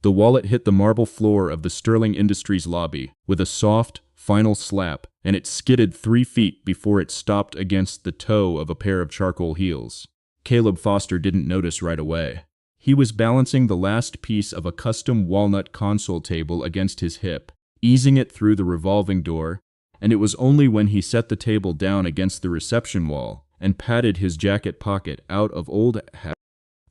The wallet hit the marble floor of the Sterling Industries lobby with a soft, final slap, and it skidded 3 feet before it stopped against the toe of a pair of charcoal heels. Caleb Foster didn't notice right away. He was balancing the last piece of a custom walnut console table against his hip, easing it through the revolving door, and it was only when he set the table down against the reception wall and patted his jacket pocket out of old hat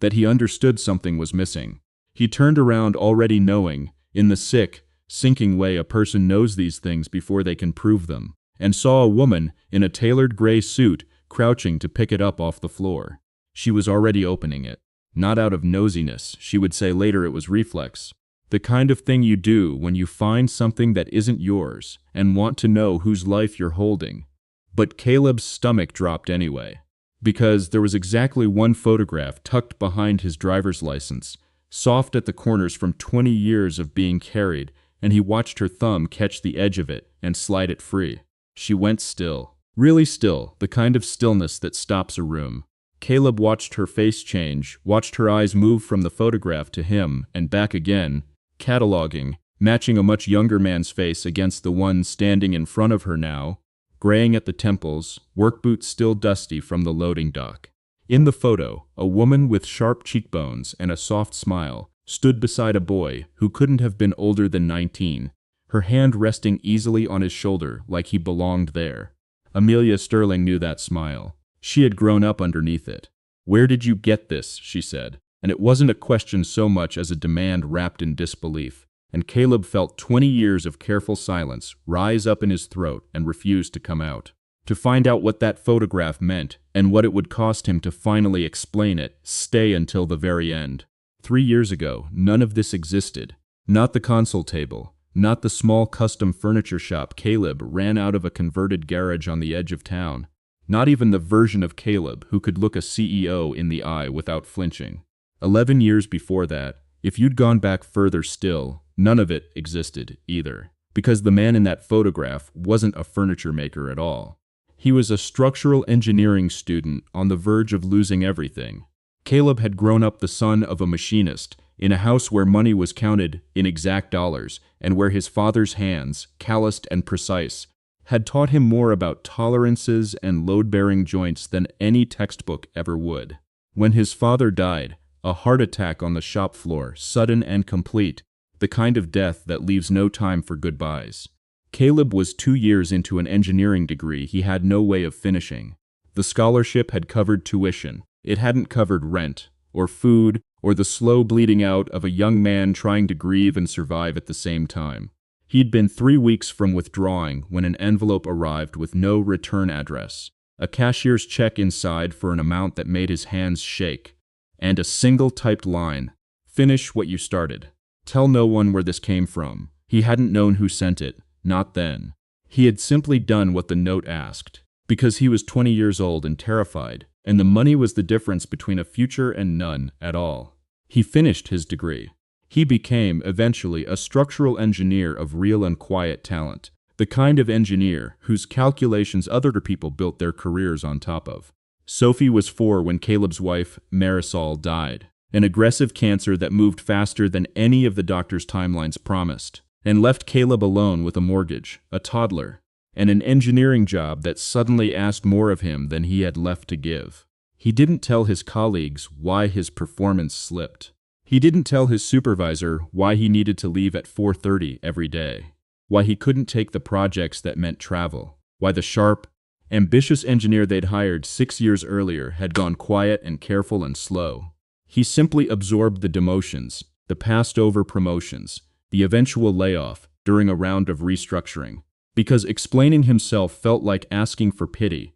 that he understood something was missing. He turned around already knowing, in the sick, sinking way a person knows these things before they can prove them, and saw a woman in a tailored gray suit crouching to pick it up off the floor. She was already opening it. Not out of nosiness, she would say later it was reflex. The kind of thing you do when you find something that isn't yours and want to know whose life you're holding. But Caleb's stomach dropped anyway, because there was exactly one photograph tucked behind his driver's license, soft at the corners from 20 years of being carried, and he watched her thumb catch the edge of it and slide it free. She went still. Really still, the kind of stillness that stops a room. Caleb watched her face change, watched her eyes move from the photograph to him and back again, cataloging, matching a much younger man's face against the one standing in front of her now, graying at the temples, work boots still dusty from the loading dock. In the photo, a woman with sharp cheekbones and a soft smile stood beside a boy who couldn't have been older than 19, her hand resting easily on his shoulder like he belonged there. Amelia Sterling knew that smile. She had grown up underneath it. "Where did you get this?" she said, and it wasn't a question so much as a demand wrapped in disbelief, and Caleb felt 20 years of careful silence rise up in his throat and refuse to come out. To find out what that photograph meant and what it would cost him to finally explain it, stay until the very end. 3 years ago, none of this existed. Not the console table, not the small custom furniture shop Caleb ran out of a converted garage on the edge of town. Not even the version of Caleb who could look a CEO in the eye without flinching. 11 years before that, if you'd gone back further still, none of it existed either. Because the man in that photograph wasn't a furniture maker at all. He was a structural engineering student on the verge of losing everything. Caleb had grown up the son of a machinist, in a house where money was counted in exact dollars, and where his father's hands, calloused and precise, had taught him more about tolerances and load-bearing joints than any textbook ever would. When his father died, a heart attack on the shop floor, sudden and complete, the kind of death that leaves no time for goodbyes. Caleb was 2 years into an engineering degree he had no way of finishing. The scholarship had covered tuition. It hadn't covered rent, or food, or the slow bleeding out of a young man trying to grieve and survive at the same time. He'd been 3 weeks from withdrawing when an envelope arrived with no return address, a cashier's check inside for an amount that made his hands shake, and a single typed line: "Finish what you started. Tell no one where this came from." He hadn't known who sent it, not then. He had simply done what the note asked, because he was 20 years old and terrified, and the money was the difference between a future and none at all. He finished his degree. He became, eventually, a structural engineer of real and quiet talent, the kind of engineer whose calculations other people built their careers on top of. Sophie was 4 when Caleb's wife, Marisol, died, an aggressive cancer that moved faster than any of the doctor's timelines promised, and left Caleb alone with a mortgage, a toddler, and an engineering job that suddenly asked more of him than he had left to give. He didn't tell his colleagues why his performance slipped. He didn't tell his supervisor why he needed to leave at 4:30 every day, why he couldn't take the projects that meant travel, why the sharp, ambitious engineer they'd hired 6 years earlier had gone quiet and careful and slow. He simply absorbed the demotions, the passed-over promotions, the eventual layoff during a round of restructuring, because explaining himself felt like asking for pity,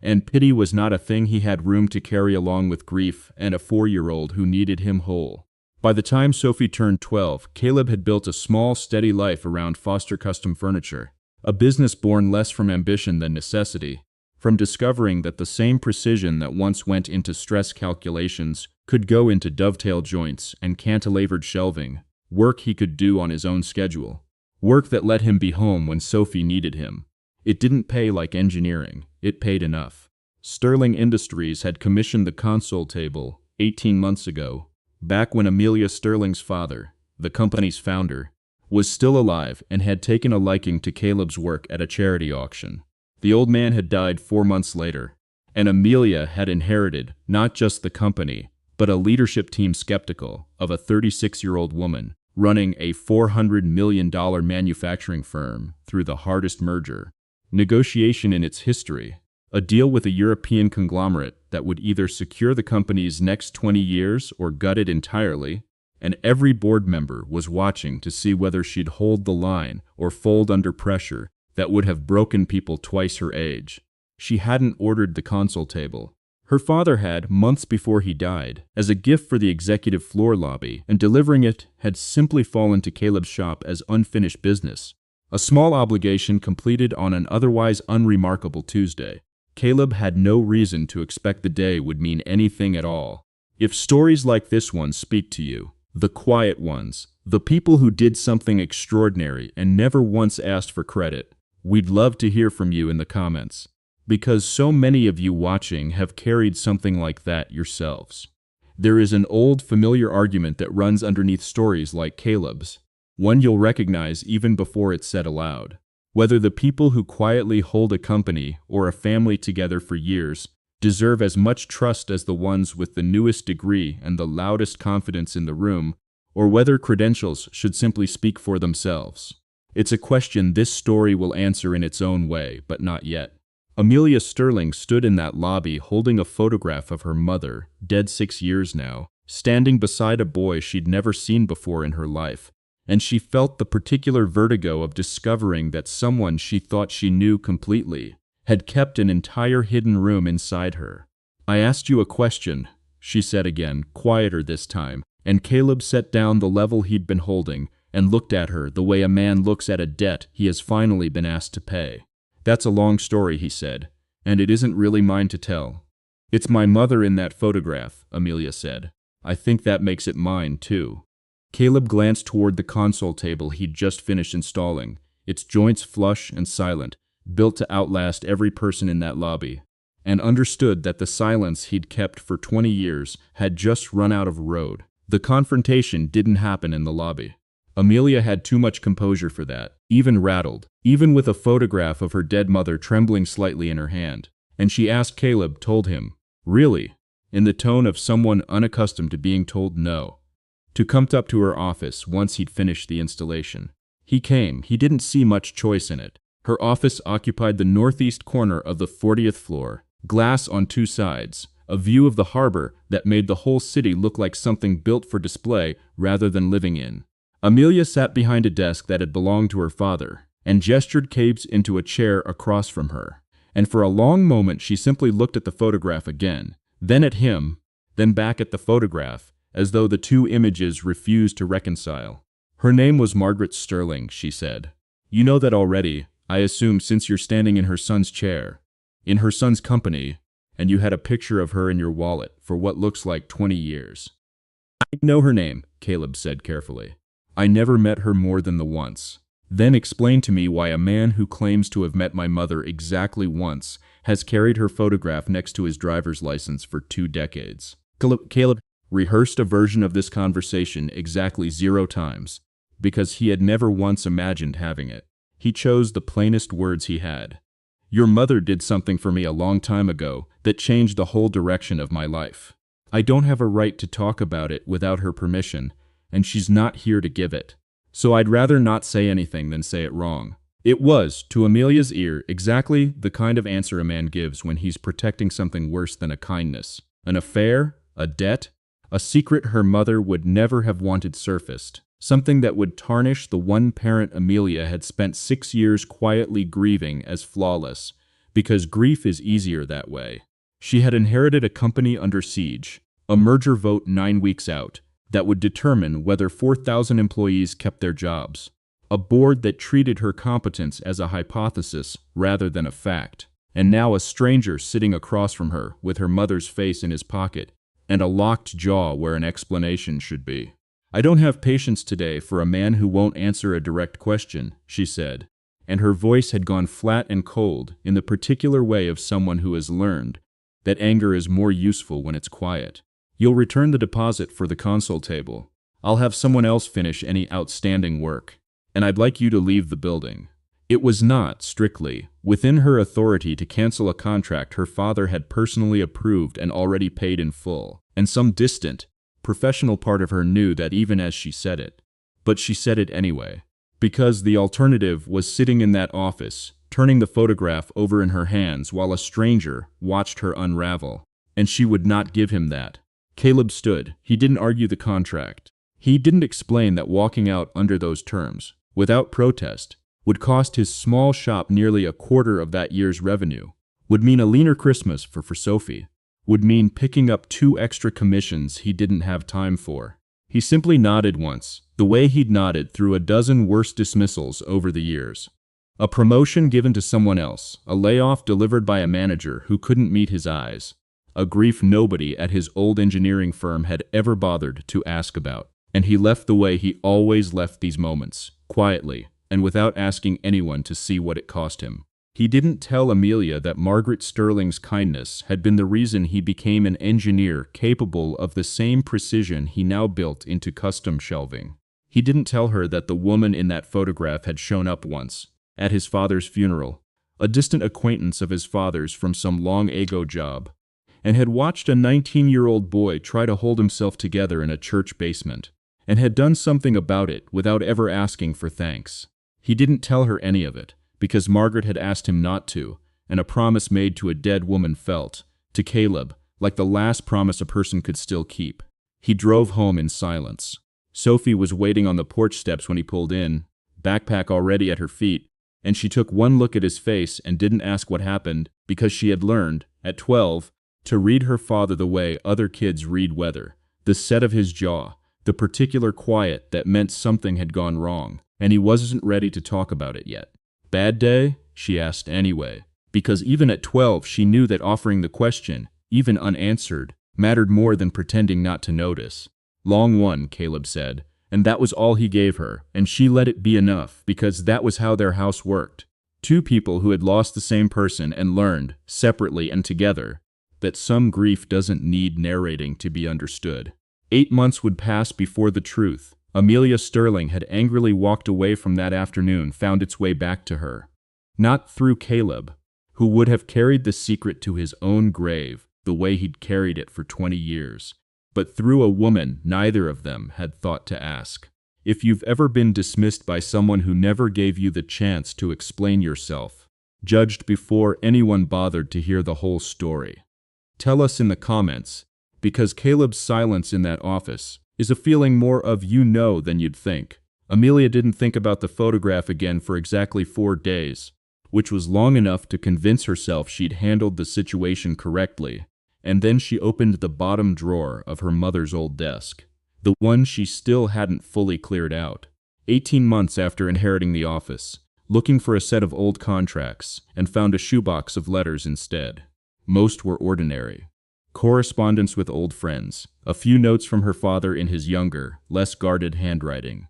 and pity was not a thing he had room to carry along with grief and a 4-year-old who needed him whole. By the time Sophie turned 12, Caleb had built a small, steady life around Foster Custom Furniture, a business born less from ambition than necessity, from discovering that the same precision that once went into stress calculations could go into dovetail joints and cantilevered shelving, work he could do on his own schedule, work that let him be home when Sophie needed him. It didn't pay like engineering, it paid enough. Sterling Industries had commissioned the console table 18 months ago, back when Amelia Sterling's father, the company's founder, was still alive and had taken a liking to Caleb's work at a charity auction. The old man had died 4 months later, and Amelia had inherited not just the company, but a leadership team skeptical of a 36-year-old woman running a $400 million manufacturing firm through the hardest merger negotiation in its history, a deal with a European conglomerate that would either secure the company's next 20 years or gut it entirely, and every board member was watching to see whether she'd hold the line or fold under pressure that would have broken people twice her age. She hadn't ordered the console table. Her father had, months before he died, as a gift for the executive floor lobby, and delivering it had simply fallen to Caleb's shop as unfinished business. A small obligation completed on an otherwise unremarkable Tuesday. Caleb had no reason to expect the day would mean anything at all. If stories like this one speak to you, the quiet ones, the people who did something extraordinary and never once asked for credit, we'd love to hear from you in the comments. Because so many of you watching have carried something like that yourselves. There is an old familiar argument that runs underneath stories like Caleb's, one you'll recognize even before it's said aloud. Whether the people who quietly hold a company or a family together for years deserve as much trust as the ones with the newest degree and the loudest confidence in the room, or whether credentials should simply speak for themselves. It's a question this story will answer in its own way, but not yet. Amelia Sterling stood in that lobby holding a photograph of her mother, dead 6 years now, standing beside a boy she'd never seen before in her life, and she felt the particular vertigo of discovering that someone she thought she knew completely had kept an entire hidden room inside her. "I asked you a question," she said again, quieter this time, and Caleb set down the level he'd been holding and looked at her the way a man looks at a debt he has finally been asked to pay. "That's a long story," he said, "and it isn't really mine to tell." "It's my mother in that photograph," Amelia said. "I think that makes it mine, too." Caleb glanced toward the console table he'd just finished installing, its joints flush and silent, built to outlast every person in that lobby, and understood that the silence he'd kept for 20 years had just run out of road. The confrontation didn't happen in the lobby. Amelia had too much composure for that, even rattled, even with a photograph of her dead mother trembling slightly in her hand. And she asked Caleb, told him, really, in the tone of someone unaccustomed to being told no, to come up to her office once he'd finished the installation. He came. He didn't see much choice in it. Her office occupied the northeast corner of the 40th floor, glass on 2 sides, a view of the harbor that made the whole city look like something built for display rather than living in. Amelia sat behind a desk that had belonged to her father, and gestured Cabes into a chair across from her. And for a long moment she simply looked at the photograph again, then at him, then back at the photograph, as though the two images refused to reconcile. "Her name was Margaret Sterling," she said. "You know that already, I assume, since you're standing in her son's chair, in her son's company, and you had a picture of her in your wallet for what looks like 20 years. "I know her name," Caleb said carefully. "I never met her more than the once." "Then explain to me why a man who claims to have met my mother exactly once has carried her photograph next to his driver's license for 2 decades. Caleb rehearsed a version of this conversation exactly 0 times, because he had never once imagined having it. He chose the plainest words he had. "Your mother did something for me a long time ago that changed the whole direction of my life. I don't have a right to talk about it without her permission, and she's not here to give it. So I'd rather not say anything than say it wrong." It was, to Amelia's ear, exactly the kind of answer a man gives when he's protecting something worse than a kindness. An affair, a debt, a secret her mother would never have wanted surfaced. Something that would tarnish the one parent Amelia had spent 6 years quietly grieving as flawless, because grief is easier that way. She had inherited a company under siege, a merger vote 9 weeks out, that would determine whether 4,000 employees kept their jobs. A board that treated her competence as a hypothesis rather than a fact. And now a stranger sitting across from her with her mother's face in his pocket and a locked jaw where an explanation should be. "I don't have patience today for a man who won't answer a direct question," she said, and her voice had gone flat and cold in the particular way of someone who has learned that anger is more useful when it's quiet. "You'll return the deposit for the console table. I'll have someone else finish any outstanding work. And I'd like you to leave the building." It was not, strictly, within her authority to cancel a contract her father had personally approved and already paid in full, and some distant, professional part of her knew that even as she said it. But she said it anyway. Because the alternative was sitting in that office, turning the photograph over in her hands while a stranger watched her unravel. And she would not give him that. Caleb stood. He didn't argue the contract. He didn't explain that walking out under those terms, without protest, would cost his small shop nearly a quarter of that year's revenue, would mean a leaner Christmas for Sophie, would mean picking up 2 extra commissions he didn't have time for. He simply nodded once, the way he'd nodded through a dozen worse dismissals over the years. A promotion given to someone else, a layoff delivered by a manager who couldn't meet his eyes, a grief nobody at his old engineering firm had ever bothered to ask about. And he left the way he always left these moments, quietly, and without asking anyone to see what it cost him. He didn't tell Amelia that Margaret Sterling's kindness had been the reason he became an engineer capable of the same precision he now built into custom shelving. He didn't tell her that the woman in that photograph had shown up once, at his father's funeral, a distant acquaintance of his father's from some long-ago job, and had watched a 19-year-old boy try to hold himself together in a church basement, and had done something about it without ever asking for thanks. He didn't tell her any of it, because Margaret had asked him not to, and a promise made to a dead woman felt, to Caleb, like the last promise a person could still keep. He drove home in silence. Sophie was waiting on the porch steps when he pulled in, backpack already at her feet, and she took one look at his face and didn't ask what happened because she had learned, at 12, to read her father the way other kids read weather, the set of his jaw, the particular quiet that meant something had gone wrong, and he wasn't ready to talk about it yet. "Bad day?" she asked anyway, because even at 12 she knew that offering the question, even unanswered, mattered more than pretending not to notice. "Long one," Caleb said, and that was all he gave her, and she let it be enough because that was how their house worked. 2 people who had lost the same person and learned, separately and together, that some grief doesn't need narrating to be understood. 8 months would pass before the truth Amelia Sterling had angrily walked away from that afternoon found its way back to her. Not through Caleb, who would have carried the secret to his own grave the way he'd carried it for 20 years, but through a woman neither of them had thought to ask. If you've ever been dismissed by someone who never gave you the chance to explain yourself, judged before anyone bothered to hear the whole story, tell us in the comments, because Caleb's silence in that office is a feeling more of you know than you'd think. Amelia didn't think about the photograph again for exactly 4 days, which was long enough to convince herself she'd handled the situation correctly, and then she opened the bottom drawer of her mother's old desk, the one she still hadn't fully cleared out. 18 months after inheriting the office, looking for a set of old contracts, and found a shoebox of letters instead. Most were ordinary. Correspondence with old friends, a few notes from her father in his younger, less guarded handwriting,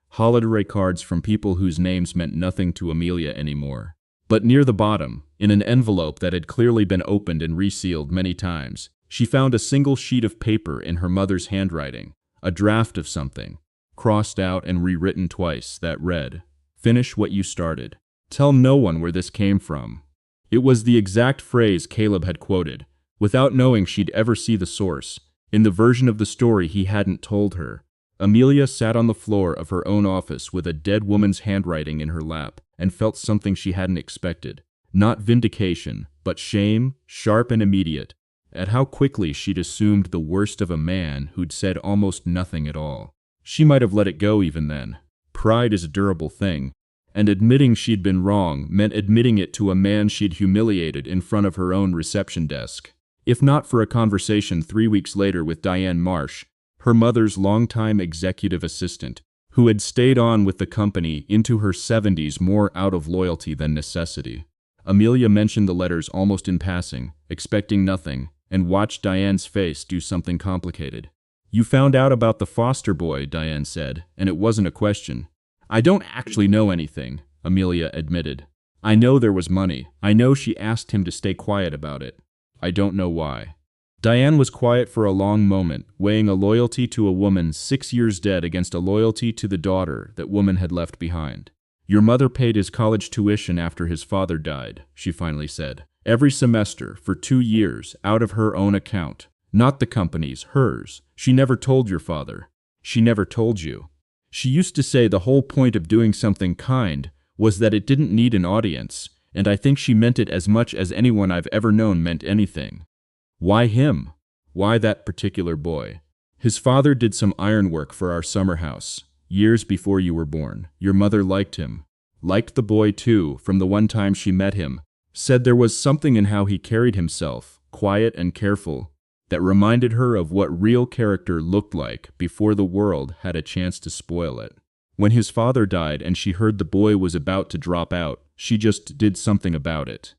holiday cards from people whose names meant nothing to Amelia anymore. But near the bottom, in an envelope that had clearly been opened and resealed many times, she found a single sheet of paper in her mother's handwriting, a draft of something, crossed out and rewritten twice, that read, "Finish what you started. Tell no one where this came from." It was the exact phrase Caleb had quoted, without knowing she'd ever see the source, in the version of the story he hadn't told her. Amelia sat on the floor of her own office with a dead woman's handwriting in her lap and felt something she hadn't expected. Not vindication, but shame, sharp and immediate, at how quickly she'd assumed the worst of a man who'd said almost nothing at all. She might have let it go even then. Pride is a durable thing, and admitting she'd been wrong meant admitting it to a man she'd humiliated in front of her own reception desk. If not for a conversation 3 weeks later with Diane Marsh, her mother's longtime executive assistant, who had stayed on with the company into her 70s more out of loyalty than necessity. Amelia mentioned the letters almost in passing, expecting nothing, and watched Diane's face do something complicated. "You found out about the foster boy," Diane said, and it wasn't a question. "I don't actually know anything," Amelia admitted. "I know there was money. I know she asked him to stay quiet about it. I don't know why." Diane was quiet for a long moment, weighing a loyalty to a woman 6 years dead against a loyalty to the daughter that woman had left behind. "Your mother paid his college tuition after his father died," she finally said. "Every semester, for 2 years, out of her own account. Not the company's, hers. She never told your father. She never told you. She used to say the whole point of doing something kind was that it didn't need an audience, and I think she meant it as much as anyone I've ever known meant anything." "Why him? Why that particular boy?" "His father did some ironwork for our summer house, years before you were born. Your mother liked him. Liked the boy too, from the one time she met him. Said there was something in how he carried himself, quiet and careful, that reminded her of what real character looked like before the world had a chance to spoil it. When his father died and she heard the boy was about to drop out, she just did something about it.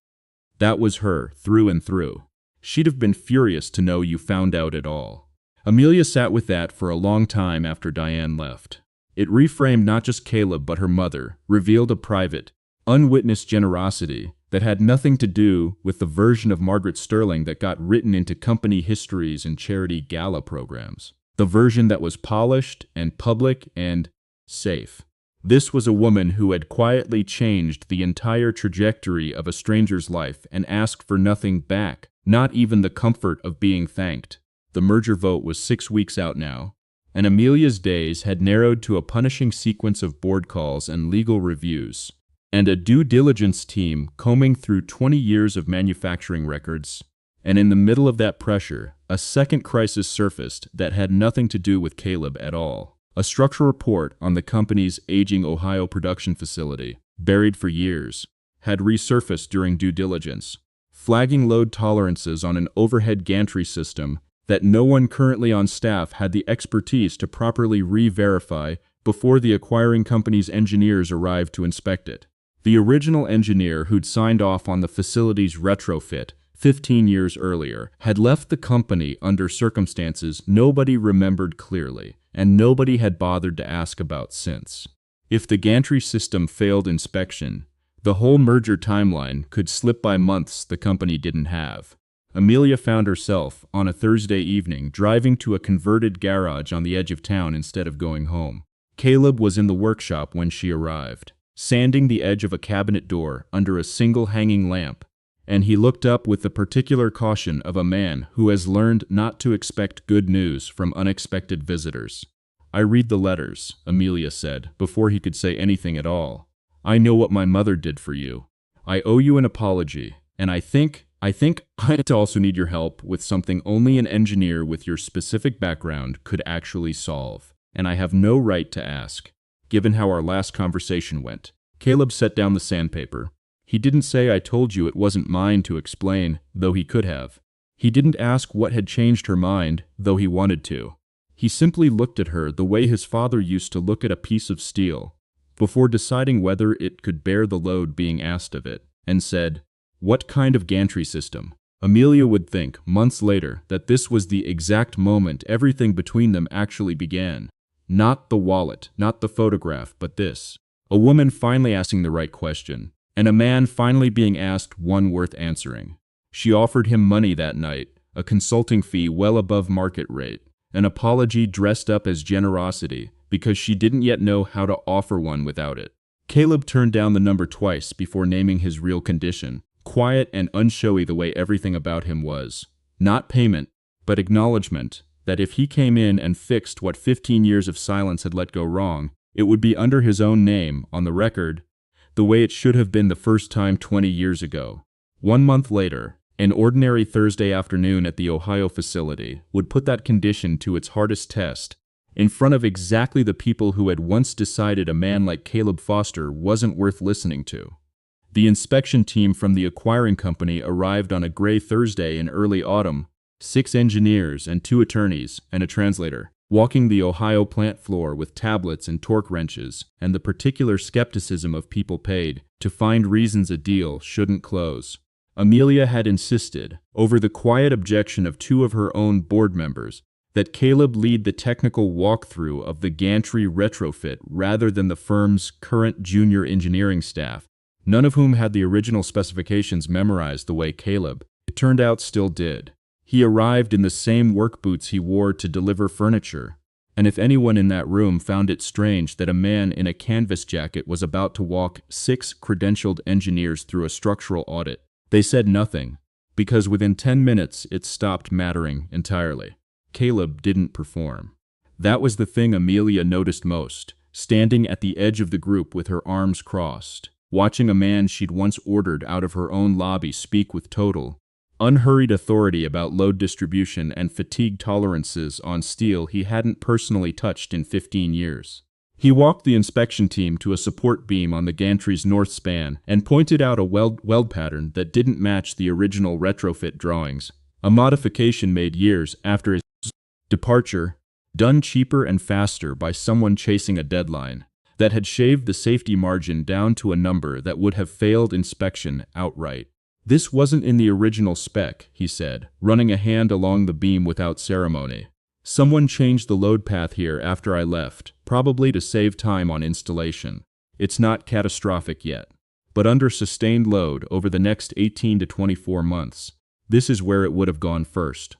That was her, through and through. She'd have been furious to know you found out at all." Amelia sat with that for a long time after Diane left. It reframed not just Caleb but her mother, revealed a private, unwitnessed generosity that had nothing to do with the version of Margaret Sterling that got written into company histories and charity gala programs. The version that was polished and public and safe. This was a woman who had quietly changed the entire trajectory of a stranger's life and asked for nothing back, not even the comfort of being thanked. The merger vote was 6 weeks out now, and Amelia's days had narrowed to a punishing sequence of board calls and legal reviews, and a due diligence team combing through 20 years of manufacturing records. And in the middle of that pressure, a second crisis surfaced that had nothing to do with Caleb at all. A structural report on the company's aging Ohio production facility, buried for years, had resurfaced during due diligence, flagging load tolerances on an overhead gantry system that no one currently on staff had the expertise to properly re-verify before the acquiring company's engineers arrived to inspect it. The original engineer who'd signed off on the facility's retrofit 15 years earlier had left the company under circumstances nobody remembered clearly, and nobody had bothered to ask about since. If the gantry system failed inspection, the whole merger timeline could slip by months the company didn't have. Amelia found herself, on a Thursday evening, driving to a converted garage on the edge of town instead of going home. Caleb was in the workshop when she arrived, sanding the edge of a cabinet door under a single hanging lamp, and he looked up with the particular caution of a man who has learned not to expect good news from unexpected visitors. "I read the letters," Amelia said, before he could say anything at all. "I know what my mother did for you. I owe you an apology, and I think I'd also need your help with something only an engineer with your specific background could actually solve, and I have no right to ask, given how our last conversation went." Caleb set down the sandpaper. He didn't say "I told you it wasn't mine to explain," though he could have. He didn't ask what had changed her mind, though he wanted to. He simply looked at her the way his father used to look at a piece of steel, before deciding whether it could bear the load being asked of it, and said, "What kind of gantry system?" Amelia would think, months later, that this was the exact moment everything between them actually began. Not the wallet, not the photograph, but this. A woman finally asking the right question, and a man finally being asked one worth answering. She offered him money that night, a consulting fee well above market rate, an apology dressed up as generosity, because she didn't yet know how to offer one without it. Caleb turned down the number twice before naming his real condition, quiet and unshowy the way everything about him was. Not payment, but acknowledgement that if he came in and fixed what 15 years of silence had let go wrong, it would be under his own name, on the record, the way it should have been the first time 20 years ago. 1 month later, an ordinary Thursday afternoon at the Ohio facility would put that condition to its hardest test, in front of exactly the people who had once decided a man like Caleb Foster wasn't worth listening to. The inspection team from the acquiring company arrived on a gray Thursday in early autumn, 6 engineers and 2 attorneys and a translator, walking the Ohio plant floor with tablets and torque wrenches and the particular skepticism of people paid to find reasons a deal shouldn't close. Amelia had insisted, over the quiet objection of 2 of her own board members, that Caleb lead the technical walkthrough of the gantry retrofit rather than the firm's current junior engineering staff, none of whom had the original specifications memorized the way Caleb, it turned out, still did. He arrived in the same work boots he wore to deliver furniture, and if anyone in that room found it strange that a man in a canvas jacket was about to walk 6 credentialed engineers through a structural audit, they said nothing, because within 10 minutes it stopped mattering entirely. Caleb didn't perform. That was the thing Amelia noticed most, standing at the edge of the group with her arms crossed, watching a man she'd once ordered out of her own lobby speak with total, unhurried authority about load distribution and fatigue tolerances on steel he hadn't personally touched in 15 years. He walked the inspection team to a support beam on the gantry's north span and pointed out a weld pattern that didn't match the original retrofit drawings, a modification made years after his departure, done cheaper and faster by someone chasing a deadline, that had shaved the safety margin down to a number that would have failed inspection outright. This wasn't in the original spec, he said, running a hand along the beam without ceremony. Someone changed the load path here after I left, probably to save time on installation. It's not catastrophic yet, but under sustained load over the next 18 to 24 months, this is where it would have gone first.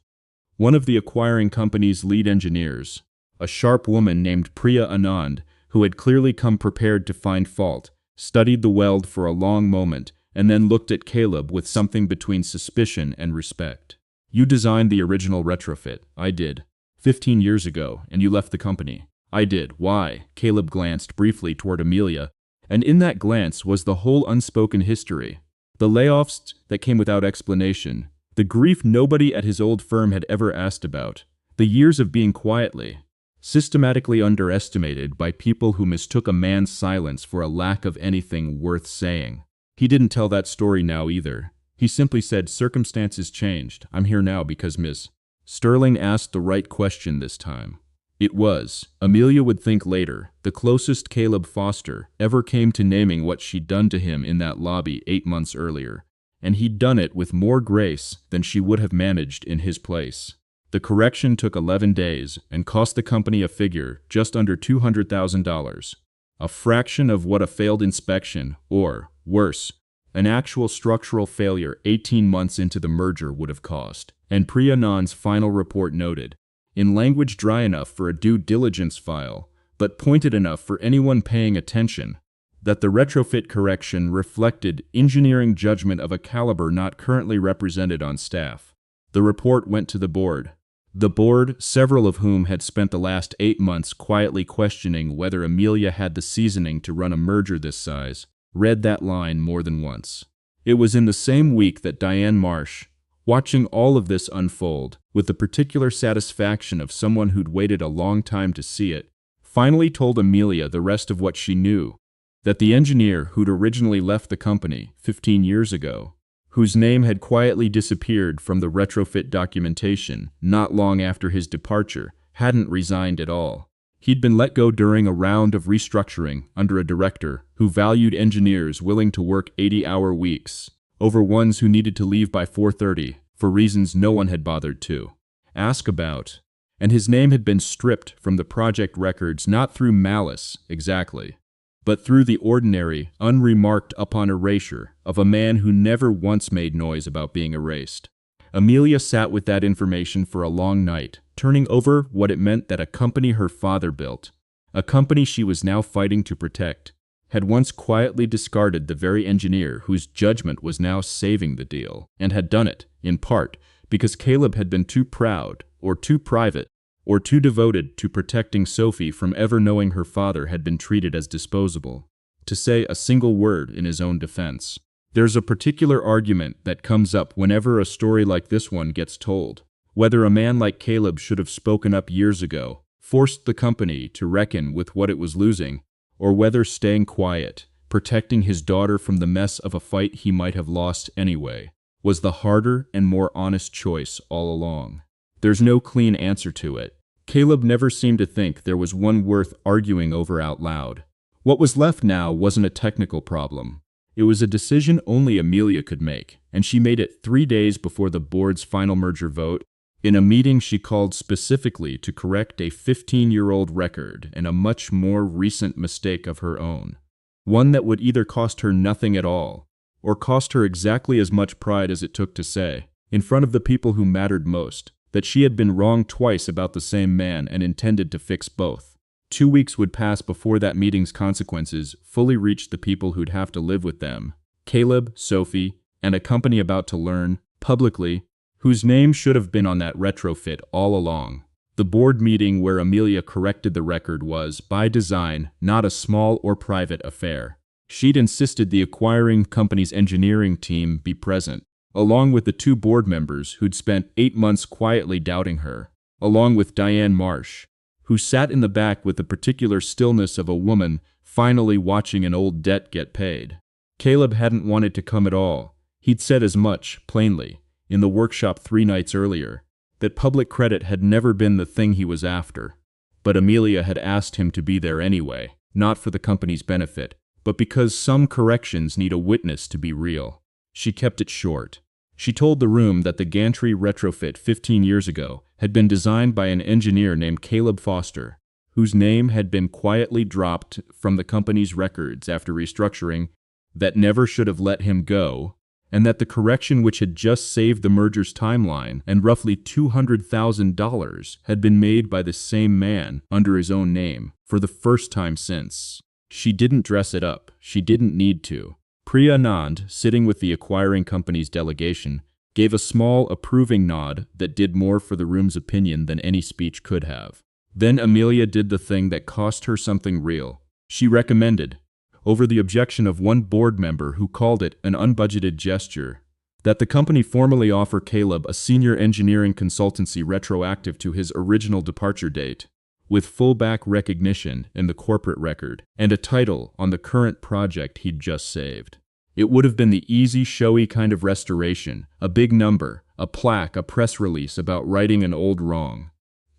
One of the acquiring company's lead engineers, a sharp woman named Priya Anand, who had clearly come prepared to find fault, studied the weld for a long moment and then looked at Caleb with something between suspicion and respect. You designed the original retrofit. I did. 15 years ago, and you left the company. I did. Why? Caleb glanced briefly toward Amelia, and in that glance was the whole unspoken history. The layoffs that came without explanation, the grief nobody at his old firm had ever asked about, the years of being quietly, systematically underestimated by people who mistook a man's silence for a lack of anything worth saying. He didn't tell that story now either. He simply said, circumstances changed. I'm here now because Ms. Sterling asked the right question this time. It was, Amelia would think later, the closest Caleb Foster ever came to naming what she'd done to him in that lobby 8 months earlier, and he'd done it with more grace than she would have managed in his place. The correction took 11 days and cost the company a figure just under $200,000, a fraction of what a failed inspection, or, worse, an actual structural failure 18 months into the merger would have cost. And Priya Anand's final report noted, in language dry enough for a due diligence file, but pointed enough for anyone paying attention, that the retrofit correction reflected engineering judgment of a caliber not currently represented on staff. The report went to the board. The board, several of whom had spent the last 8 months quietly questioning whether Amelia had the seasoning to run a merger this size, read that line more than once. It was in the same week that Diane Marsh, watching all of this unfold, with the particular satisfaction of someone who'd waited a long time to see it, finally told Amelia the rest of what she knew, that the engineer who'd originally left the company 15 years ago, whose name had quietly disappeared from the retrofit documentation not long after his departure, hadn't resigned at all. He'd been let go during a round of restructuring under a director who valued engineers willing to work 80-hour weeks over ones who needed to leave by 4:30 for reasons no one had bothered to ask about, and his name had been stripped from the project records not through malice exactly, but through the ordinary, unremarked upon erasure of a man who never once made noise about being erased. Amelia sat with that information for a long night, turning over what it meant that a company her father built, a company she was now fighting to protect, had once quietly discarded the very engineer whose judgment was now saving the deal, and had done it, in part, because Caleb had been too proud, or too private, or too devoted to protecting Sophie from ever knowing her father had been treated as disposable, to say a single word in his own defense. There's a particular argument that comes up whenever a story like this one gets told, whether a man like Caleb should have spoken up years ago, forced the company to reckon with what it was losing, or whether staying quiet, protecting his daughter from the mess of a fight he might have lost anyway, was the harder and more honest choice all along. There's no clean answer to it. Caleb never seemed to think there was one worth arguing over out loud. What was left now wasn't a technical problem. It was a decision only Amelia could make, and she made it 3 days before the board's final merger vote, in a meeting she called specifically to correct a 15-year-old record and a much more recent mistake of her own. One that would either cost her nothing at all, or cost her exactly as much pride as it took to say, in front of the people who mattered most, that she had been wrong twice about the same man and intended to fix both. 2 weeks would pass before that meeting's consequences fully reached the people who'd have to live with them. Caleb, Sophie, and a company about to learn, publicly, whose name should have been on that retrofit all along. The board meeting where Amelia corrected the record was, by design, not a small or private affair. She'd insisted the acquiring company's engineering team be present, along with the 2 board members who'd spent 8 months quietly doubting her, along with Diane Marsh, who sat in the back with the particular stillness of a woman finally watching an old debt get paid. Caleb hadn't wanted to come at all. He'd said as much, plainly, in the workshop 3 nights earlier, that public credit had never been the thing he was after. But Amelia had asked him to be there anyway, not for the company's benefit, but because some corrections need a witness to be real. She kept it short. She told the room that the gantry retrofit 15 years ago had been designed by an engineer named Caleb Foster, whose name had been quietly dropped from the company's records after restructuring that never should have let him go, and that the correction which had just saved the merger's timeline and roughly $200,000 had been made by the same man under his own name for the first time since. She didn't dress it up. She didn't need to. Priya Anand, sitting with the acquiring company's delegation, gave a small, approving nod that did more for the room's opinion than any speech could have. Then Amelia did the thing that cost her something real. She recommended, over the objection of one board member who called it an unbudgeted gesture, that the company formally offer Caleb a senior engineering consultancy retroactive to his original departure date, with full back recognition in the corporate record, and a title on the current project he'd just saved. It would have been the easy, showy kind of restoration, a big number, a plaque, a press release about righting an old wrong.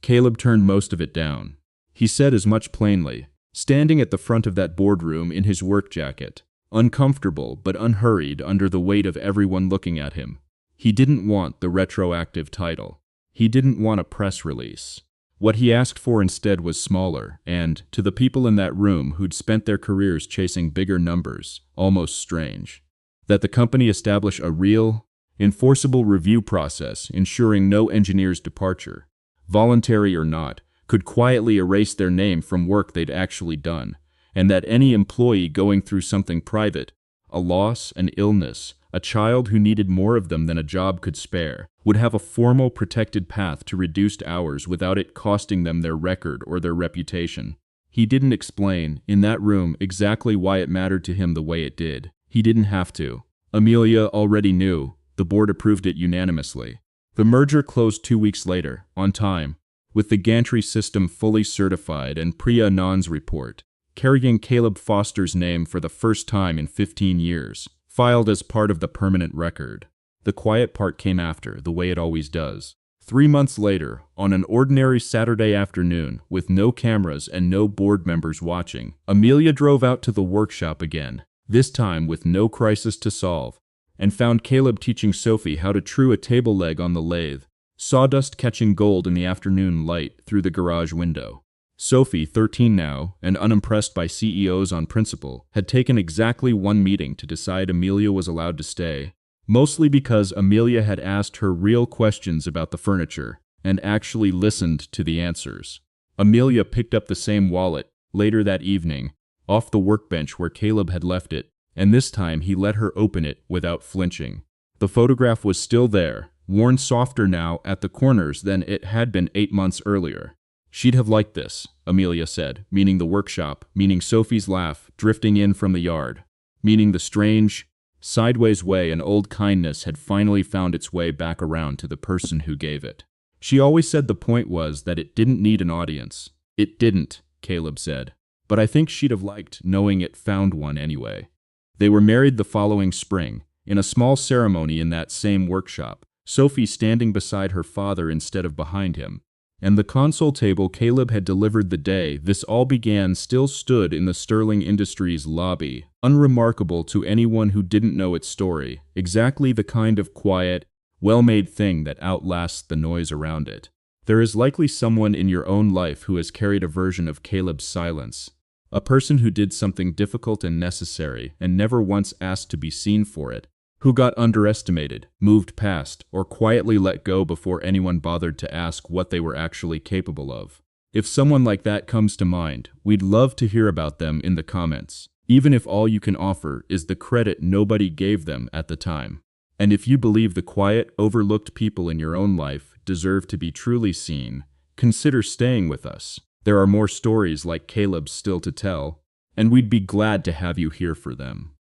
Caleb turned most of it down. He said as much plainly, standing at the front of that boardroom in his work jacket, uncomfortable but unhurried under the weight of everyone looking at him. He didn't want the retroactive title. He didn't want a press release. What he asked for instead was smaller, and, to the people in that room who'd spent their careers chasing bigger numbers, almost strange. That the company establish a real, enforceable review process ensuring no engineer's departure, voluntary or not, could quietly erase their name from work they'd actually done, and that any employee going through something private, a loss, an illness, a child who needed more of them than a job could spare, would have a formal protected path to reduced hours without it costing them their record or their reputation. He didn't explain, in that room, exactly why it mattered to him the way it did. He didn't have to. Amelia already knew. The board approved it unanimously. The merger closed 2 weeks later, on time, with the gantry system fully certified and Priya Anand's report, carrying Caleb Foster's name for the first time in 15 years, filed as part of the permanent record. The quiet part came after, the way it always does. 3 months later, on an ordinary Saturday afternoon, with no cameras and no board members watching, Amelia drove out to the workshop again, this time with no crisis to solve, and found Caleb teaching Sophie how to true a table leg on the lathe, sawdust catching gold in the afternoon light through the garage window. Sophie, 13 now, and unimpressed by CEOs on principle, had taken exactly 1 meeting to decide Amelia was allowed to stay, mostly because Amelia had asked her real questions about the furniture, and actually listened to the answers. Amelia picked up the same wallet, later that evening, off the workbench where Caleb had left it, and this time he let her open it without flinching. The photograph was still there, worn softer now at the corners than it had been 8 months earlier. She'd have liked this, Amelia said, meaning the workshop, meaning Sophie's laugh drifting in from the yard, meaning the strange, sideways way an old kindness had finally found its way back around to the person who gave it. She always said the point was that it didn't need an audience. It didn't, Caleb said, but I think she'd have liked knowing it found one anyway. They were married the following spring, in a small ceremony in that same workshop, Sophie standing beside her father instead of behind him, and the console table Caleb had delivered the day this all began still stood in the Sterling Industries lobby, unremarkable to anyone who didn't know its story, exactly the kind of quiet, well-made thing that outlasts the noise around it. There is likely someone in your own life who has carried a version of Caleb's silence, a person who did something difficult and necessary and never once asked to be seen for it, Who got underestimated, moved past, or quietly let go before anyone bothered to ask what they were actually capable of. If someone like that comes to mind, we'd love to hear about them in the comments, even if all you can offer is the credit nobody gave them at the time. And if you believe the quiet, overlooked people in your own life deserve to be truly seen, consider staying with us. There are more stories like Caleb's still to tell, and we'd be glad to have you here for them.